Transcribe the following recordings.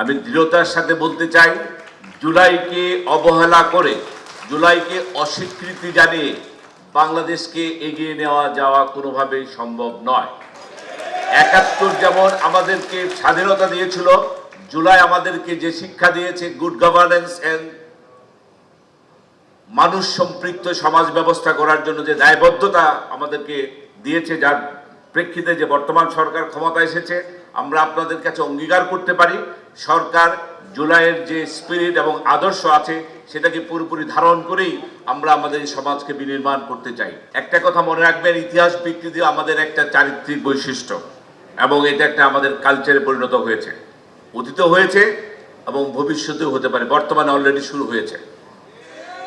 আমি দৃঢ়তার সাথে বলতে চাই, জুলাইকে অবহেলা করে, জুলাইকে অস্বীকৃতি জানিয়ে বাংলাদেশকে এগিয়ে নেওয়া যাওয়া কোনোভাবেই সম্ভব নয়। ৭১ যেমন আমাদেরকে স্বাধীনতা দিয়েছিল, জুলাই আমাদেরকে যে শিক্ষা দিয়েছে গুড গভর্নেন্স এন্ড মানুষ সম্পৃক্ত সমাজ ব্যবস্থা করার জন্য যে দায়বদ্ধতা আমাদেরকে দিয়েছে, যার প্রেক্ষিতে যে বর্তমান সরকার ক্ষমতা এসেছে, আমরা আপনাদের কাছে অঙ্গীকার করতে পারি সরকার জুলাইয়ের যে স্পিরিট এবং আদর্শ আছে সেটাকে পুরোপুরি ধারণ করেই আমরা আমাদের এই সমাজকে বিনির্মাণ করতে চাই। একটা কথা মনে রাখবেন, ইতিহাস বিকৃতি আমাদের একটা চারিত্রিক বৈশিষ্ট্য এবং এটা একটা আমাদের কালচারে পরিণত হয়েছে, অতীত হয়েছে এবং ভবিষ্যতেও হতে পারে, বর্তমানে অলরেডি শুরু হয়েছে।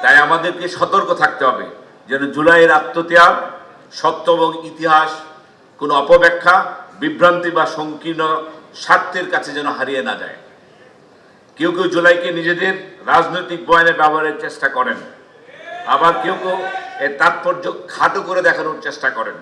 তাই আমাদেরকে সতর্ক থাকতে হবে যেন জুলাইয়ের আত্মত্যাগ, সত্য এবং ইতিহাস কোনো অপব্যাখ্যা, বিভ্রান্তি বা সংকীর্ণ স্বার্থের কাছে যেন হারিয়ে না যায়। কেউ কেউ জুলাইকে নিজেদের রাজনৈতিক বয়ানে ব্যবহারের চেষ্টা করেন, আবার কেউ কেউ এর তাৎপর্য খাটো করে দেখানোর চেষ্টা করেন।